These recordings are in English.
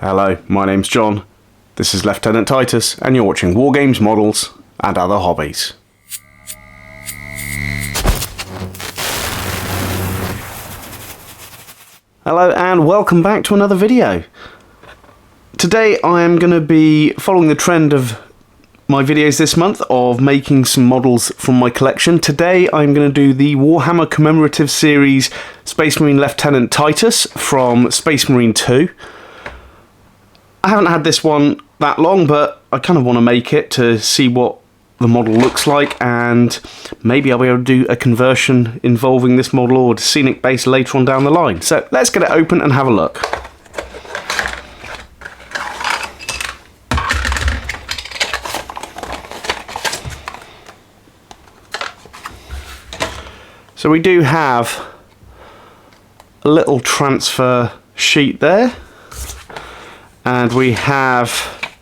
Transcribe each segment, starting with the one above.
Hello, my name's John. This is Lieutenant Titus, and you're watching Wargames, Models, and Other Hobbies. Hello, and welcome back to another video. Today I am going to be following the trend of my videos this month of making some models from my collection. Today I'm going to do the Warhammer Commemorative series Space Marine Lieutenant Titus from Space Marine 2. I haven't had this one that long, but I kind of want to make it to see what the model looks like, and maybe I'll be able to do a conversion involving this model or scenic base later on down the line. So let's get it open and have a look. So we do have a little transfer sheet there, and we have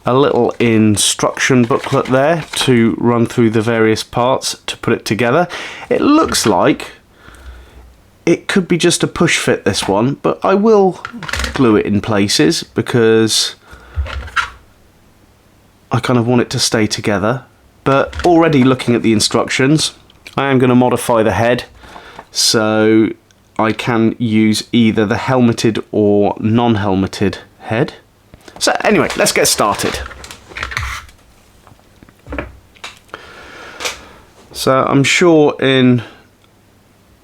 a little instruction booklet there to run through the various parts to put it together. It looks like it could be just a push fit, this one, but I will glue it in places because I kind of want it to stay together. But already looking at the instructions, I am going to modify the head so I can use either the helmeted or non-helmeted head. So anyway, let's get started. So I'm sure in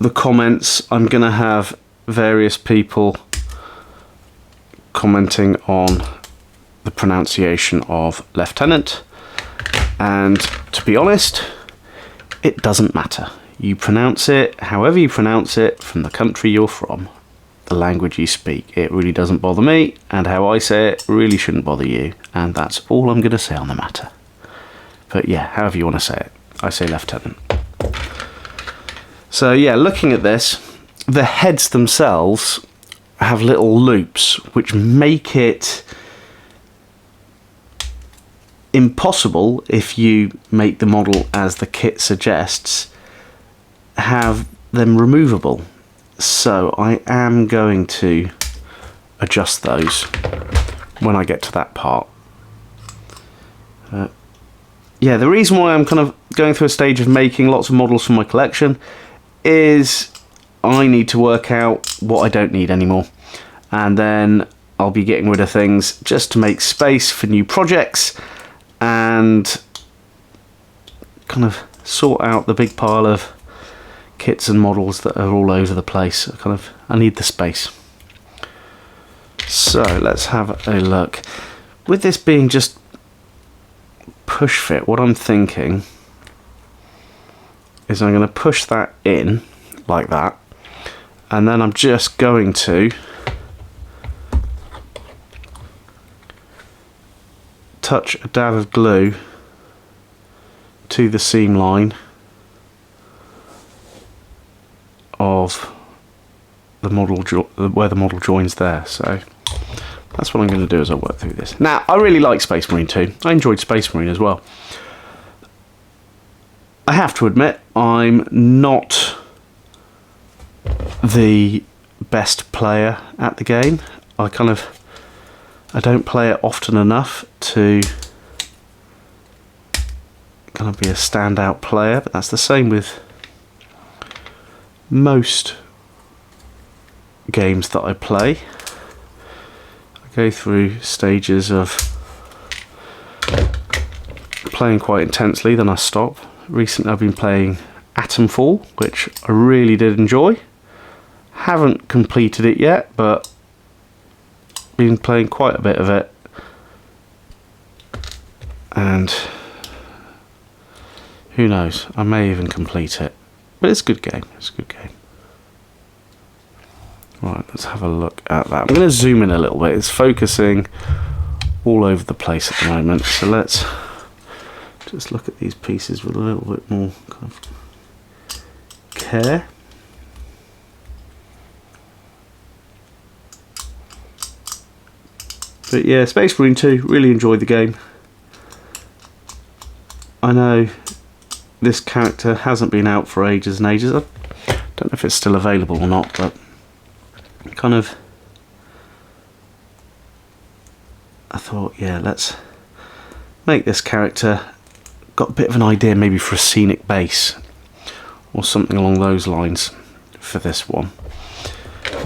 the comments I'm going to have various people commenting on the pronunciation of lieutenant, and to be honest, it doesn't matter. You pronounce it however you pronounce it from the country you're from, the language you speak. It really doesn't bother me, and how I say it really shouldn't bother you, and that's all I'm going to say on the matter. But yeah, however you want to say it, I say lieutenant. So yeah, looking at this, the heads themselves have little loops which make it impossible, if you make the model as the kit suggests, have them removable. So I am going to adjust those when I get to that part. Yeah, the reason why I'm kind of going through a stage of making lots of models from my collection is I need to work out what I don't need anymore, and then I'll be getting rid of things just to make space for new projects and kind of sort out the big pile of kits and models that are all over the place. I need the space. So let's have a look. With this being just push fit, what I'm thinking is I'm going to push that in like that, and then I'm just going to touch a dab of glue to the seam line of the model, where the model joins there. So that's what I'm going to do as I work through this. Now, I really like Space Marine 2. I enjoyed Space Marine as well. I have to admit, I'm not the best player at the game. I don't play it often enough to kind of be a standout player, but that's the same with most games that I play. I go through stages of playing quite intensely, then I stop. Recently I've been playing Atomfall, which I really did enjoy. Haven't completed it yet, but been playing quite a bit of it, and who knows, I may even complete it. But it's a good game. It's a good game. Right, let's have a look at that. I'm going to zoom in a little bit. It's focusing all over the place at the moment. So let's just look at these pieces with a little bit more kind of care. But yeah, Space Marine 2, really enjoyed the game. I know this character hasn't been out for ages and ages. I don't know if it's still available or not, but kind of I thought, yeah, let's make this character, got a bit of an idea maybe for a scenic base or something along those lines for this one.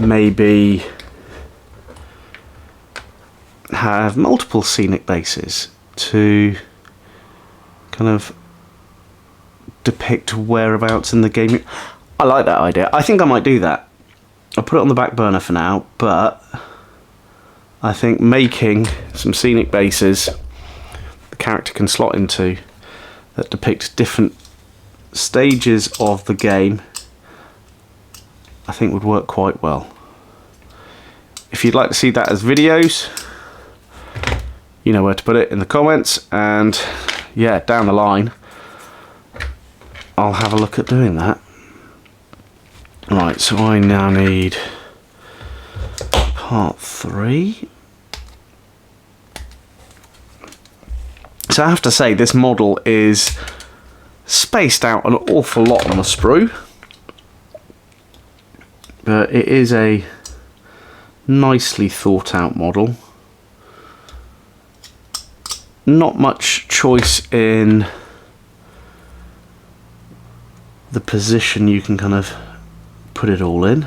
Maybe have multiple scenic bases to kind of depict whereabouts in the game. I like that idea. I think I might do that. I'll put it on the back burner for now, but I think making some scenic bases the character can slot into that depict different stages of the game, I think would work quite well. If you'd like to see that as videos, you know where to put it in the comments, and yeah, down the line I'll have a look at doing that. Right, so I now need part 3. So I have to say, this model is spaced out an awful lot on the sprue, but it is a nicely thought out model. Not much choice in the position you can kind of put it all in.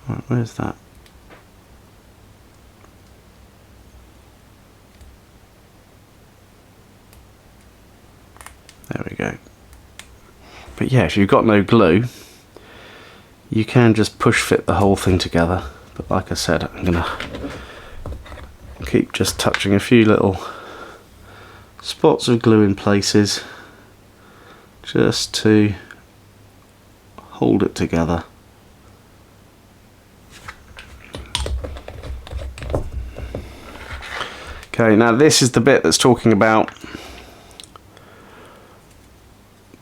Right, where's that? There we go. But yeah, if you've got no glue, you can just push fit the whole thing together. But like I said, I'm gonna keep just touching a few little spots of glue in places just to hold it together. Okay, now this is the bit that's talking about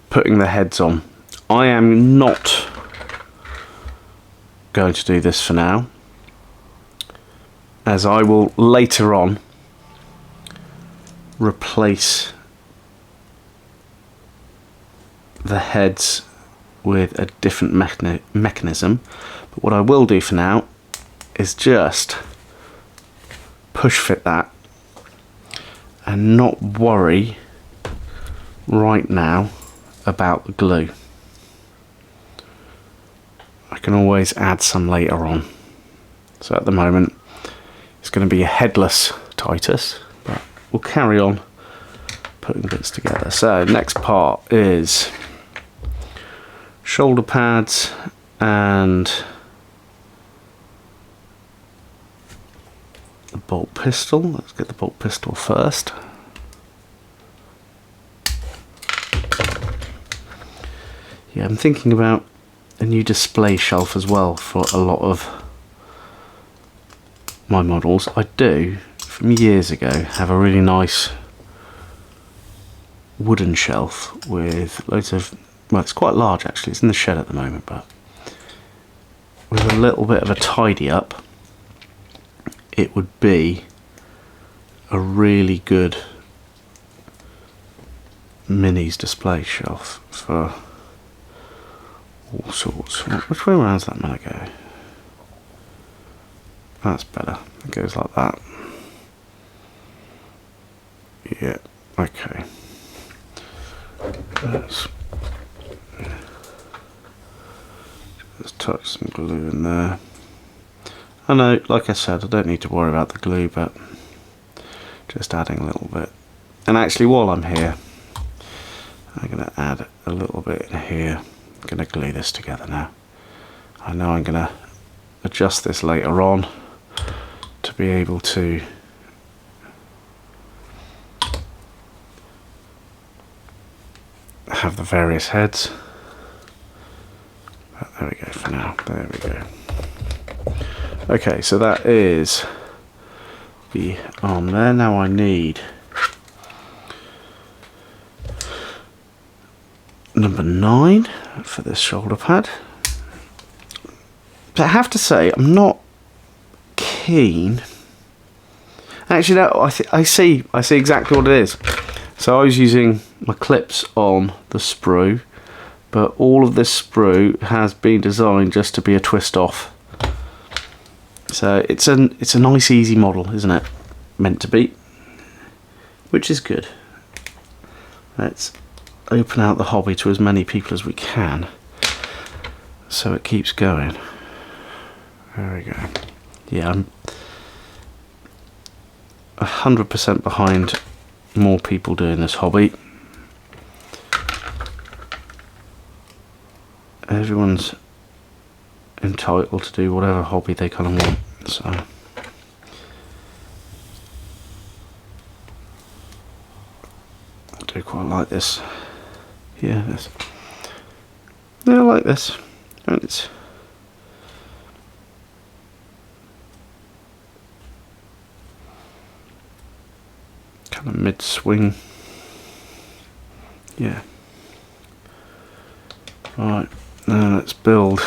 putting the heads on. I am not going to do this for now, as I will later on replace the heads with a different mechanism. But what I will do for now is just push fit that and not worry right now about the glue. I can always add some later on. So at the moment it's going to be a headless Titus, but we'll carry on putting bits together. So next part is shoulder pads and the bolt pistol. Let's get the bolt pistol first. Yeah, I'm thinking about a new display shelf as well for a lot of my models. I do, from years ago, have a really nice wooden shelf with loads of, well, it's quite large actually, it's in the shed at the moment, but with a little bit of a tidy up, it would be a really good minis display shelf for all sorts. Which way around does that man go? That's better. It goes like that. Yeah, okay. Let's touch some glue in there. I know, like I said, I don't need to worry about the glue, but just adding a little bit. And actually, while I'm here, I'm going to add a little bit in here. I'm going to glue this together now. I know I'm going to adjust this later on to be able to have the various heads. But there we go for now. There we go. Okay, so that is the arm there. Now I need number 9 for this shoulder pad. But I have to say, I'm not keen. Actually, no, I see exactly what it is. So I was using my clips on the sprue, but all of this sprue has been designed just to be a twist off. So it's a nice easy model, isn't it? Meant to be, which is good. Let's open out the hobby to as many people as we can, so it keeps going. There we go. Yeah, I'm 100% behind more people doing this hobby. Everyone's entitled to do whatever hobby they kind of want, so I do quite like this. Yeah, I like this. And it's kind of mid-swing. Yeah. Right, now let's build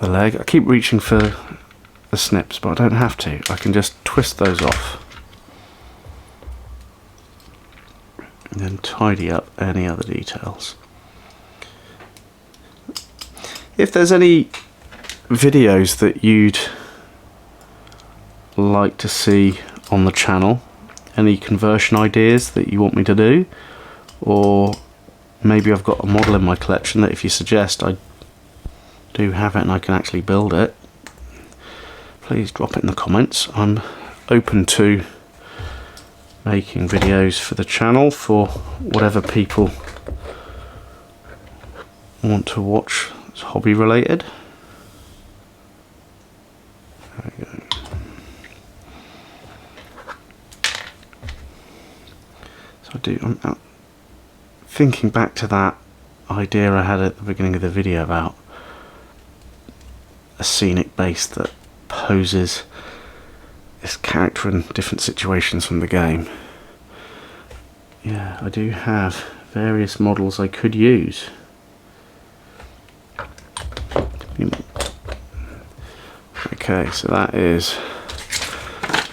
the leg. I keep reaching for the snips, but I don't have to. I can just twist those off and then tidy up any other details. If there's any videos that you'd like to see on the channel, any conversion ideas that you want me to do, or maybe I've got a model in my collection that if you suggest I do have it and I can actually build it, please drop it in the comments. I'm open to making videos for the channel for whatever people want to watch. It's hobby related. There we go. So I'm thinking back to that idea I had at the beginning of the video about a scenic base that poses this character in different situations from the game. Yeah, I do have various models I could use. Okay, so that is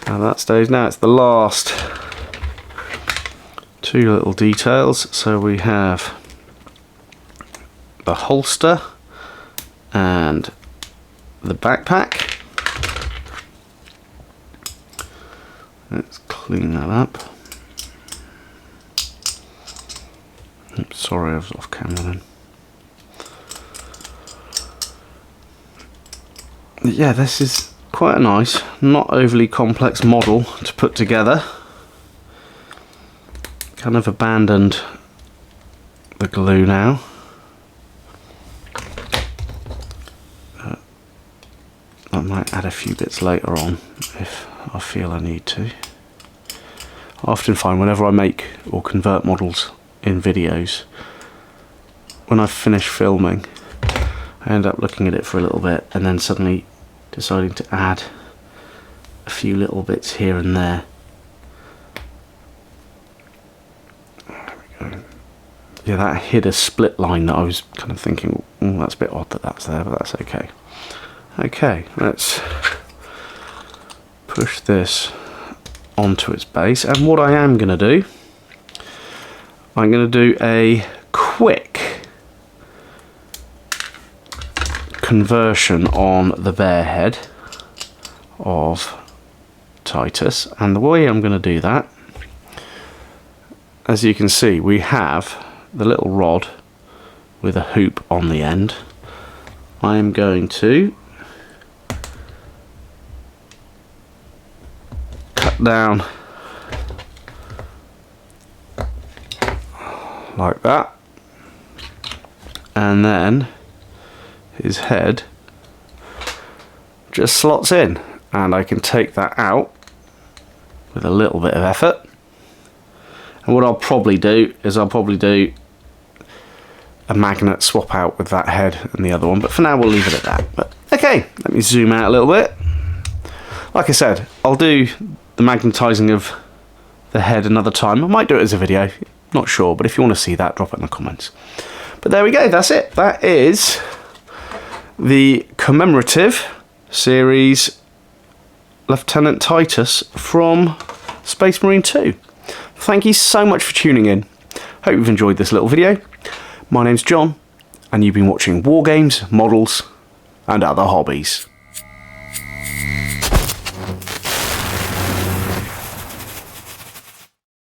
how that stays. Now it's the last two little details. So we have the holster and the backpack. Let's clean that up. Oops, sorry, I was off camera then. Yeah, this is quite a nice, not overly complex model to put together. Kind of abandoned the glue now. I might add a few bits later on if I feel I need to. I often find whenever I make or convert models in videos, when I finish filming, I end up looking at it for a little bit and then suddenly deciding to add a few little bits here and there. There we go. Yeah, that hid a split line that I was kind of thinking, that's a bit odd that that's there, but that's okay. Okay, let's push this onto its base, and what I am going to do, I'm going to do a quick conversion on the bear head of Titus, and the way I'm going to do that, as you can see, we have the little rod with a hoop on the end. I am going to cut down like that, and then his head just slots in, and I can take that out with a little bit of effort. And what I'll probably do is I'll probably do a magnet swap out with that head and the other one, but for now we'll leave it at that. But okay, let me zoom out a little bit. Like I said, I'll do the magnetizing of the head another time. I might do it as a video, not sure, but if you want to see that, drop it in the comments. But there we go, that's it. That is the Commemorative series Lieutenant Titus from Space Marine 2. Thank you so much for tuning in. Hope you've enjoyed this little video. My name's John, and you've been watching War Games, Models, and Other Hobbies.